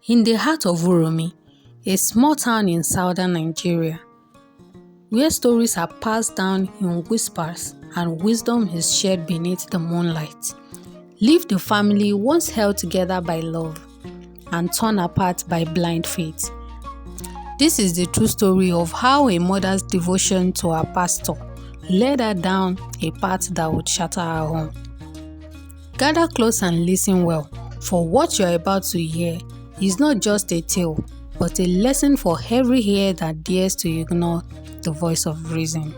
In the heart of Uromi, a small town in southern Nigeria, where stories are passed down in whispers and wisdom is shared beneath the moonlight, lived a family once held together by love and torn apart by blind faith. This is the true story of how a mother's devotion to her pastor led her down a path that would shatter her home. Gather close and listen well, for what you're about to hear is not just a tale, but a lesson for every ear that dares to ignore the voice of reason.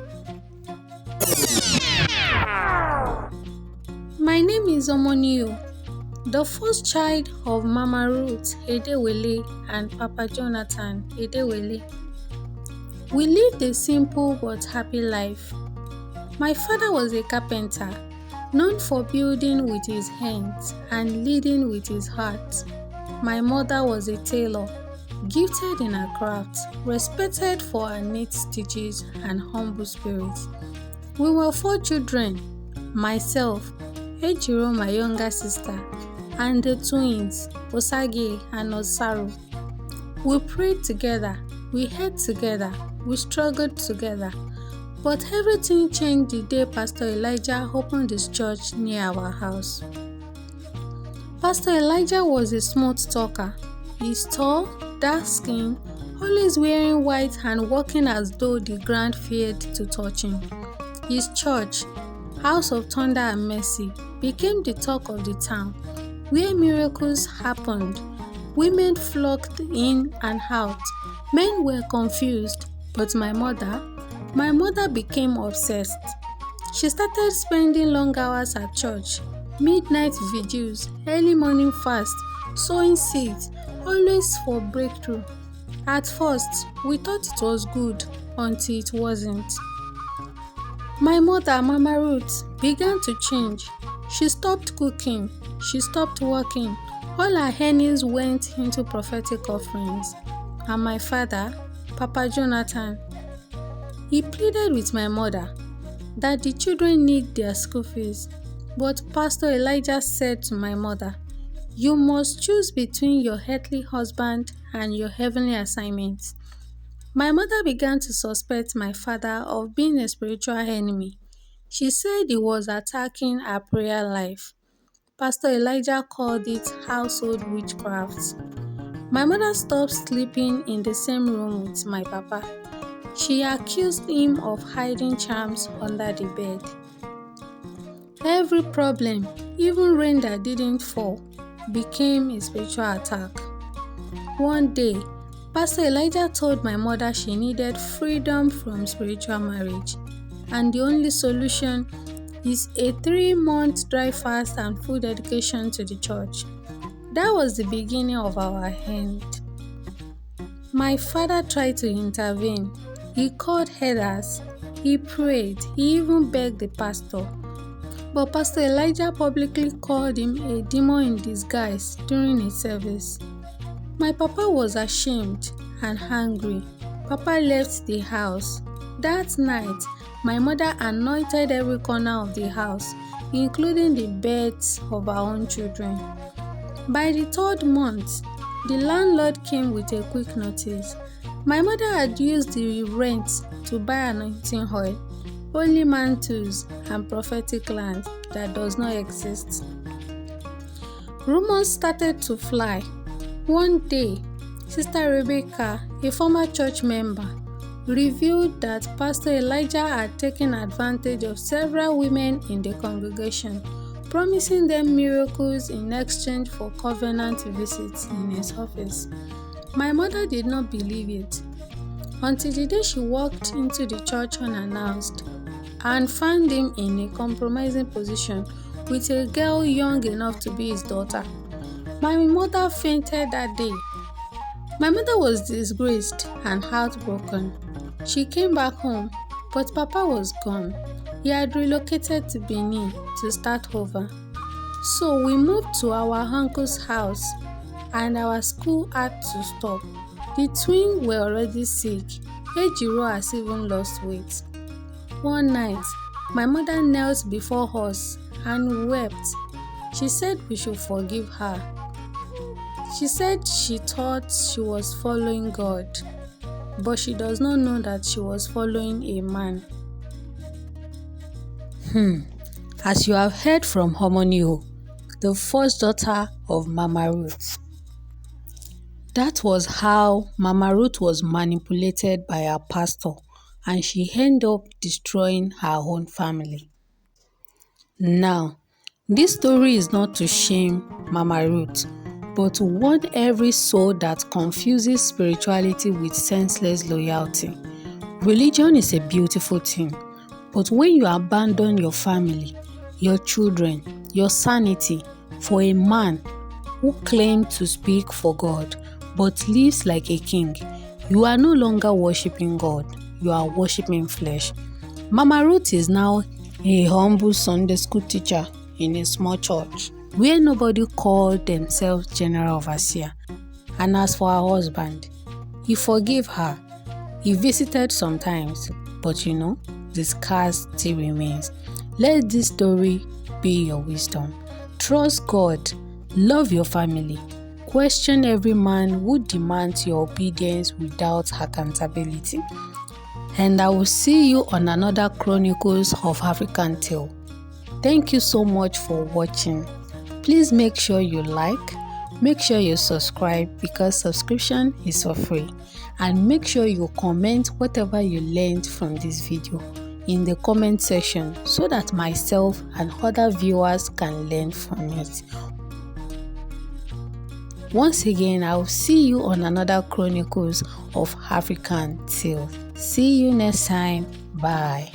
My name is Omonighuo, the first child of Mama Ruth Edewele and Papa Jonathan Edewele. We lived a simple but happy life. My father was a carpenter, known for building with his hands and leading with his heart. My mother was a tailor, gifted in her craft, respected for her neat stitches and humble spirit. We were 4 children, myself, Ejiro, my younger sister, and the twins, Osage and Osaru. We prayed together, we ate together, we struggled together. But everything changed the day Pastor Elijah opened his church near our house. Pastor Elijah was a smooth talker. He's tall, dark-skinned, always wearing white and walking as though the ground feared to touch him. His church, House of Thunder and Mercy, became the talk of the town, where miracles happened. Women flocked in and out. Men were confused, but my mother became obsessed. She started spending long hours at church, midnight vigils, early morning fast, sowing seeds, always for breakthrough. At first, we thought it was good until it wasn't. My mother, Mama Ruth, began to change. She stopped cooking. She stopped working. All her earnings went into prophetic offerings. And my father, Papa Jonathan, he pleaded with my mother that the children need their school fees. But Pastor Elijah said to my mother, "You must choose between your earthly husband and your heavenly assignment." My mother began to suspect my father of being a spiritual enemy. She said he was attacking her prayer life. Pastor Elijah called it household witchcraft. My mother stopped sleeping in the same room with my papa. She accused him of hiding charms under the bed. Every problem, even rain that didn't fall, became a spiritual attack. One day, Pastor Elijah told my mother she needed freedom from spiritual marriage, and the only solution is a 3-month dry fast and full dedication to the church. That was the beginning of our end. My father tried to intervene. He called elders, he prayed, he even begged the pastor. But Pastor Elijah publicly called him a demon in disguise during a service. My papa was ashamed and angry. Papa left the house. That night, my mother anointed every corner of the house, including the beds of our own children. By the 3rd month, the landlord came with a quick notice. My mother had used the rent to buy anointing oil, only mantles and prophetic land that does not exist. Rumors started to fly. One day, Sister Rebecca, a former church member, revealed that Pastor Elijah had taken advantage of several women in the congregation, promising them miracles in exchange for covenant visits in his office. My mother did not believe it until the day she walked into the church unannounced and found him in a compromising position with a girl young enough to be his daughter. My mother fainted that day. My mother was disgraced and heartbroken. She came back home, but Papa was gone. He had relocated to Benin to start over. So we moved to our uncle's house and our school had to stop. The twins were already sick. Ejiro has even lost weight. One night, my mother knelt before us and wept. She said we should forgive her. She said she thought she was following God, but she does not know that she was following a man. As you have heard from Omonighuo, the first daughter of Mama Ruth, that was how Mama Ruth was manipulated by her pastor, and she ended up destroying her own family. Now, this story is not to shame Mama Ruth, but to warn every soul that confuses spirituality with senseless loyalty. Religion is a beautiful thing, but when you abandon your family, your children, your sanity for a man who claimed to speak for God but lives like a king, you are no longer worshiping God, you are worshiping flesh. Mama Ruth is now a humble Sunday school teacher in a small church where nobody called themselves general overseer. And as for her husband, he forgave her. He visited sometimes, but the scars still remains. Let this story be your wisdom. Trust God, love your family, question every man who demands your obedience without accountability. And I will see you on another Chronicles of African Tale. Thank you so much for watching. Please make sure you like, make sure you subscribe because subscription is for free. And make sure you comment whatever you learned from this video in the comment section so that myself and other viewers can learn from it. Once again, I will see you on another Chronicles of African Tale. See you next time. Bye.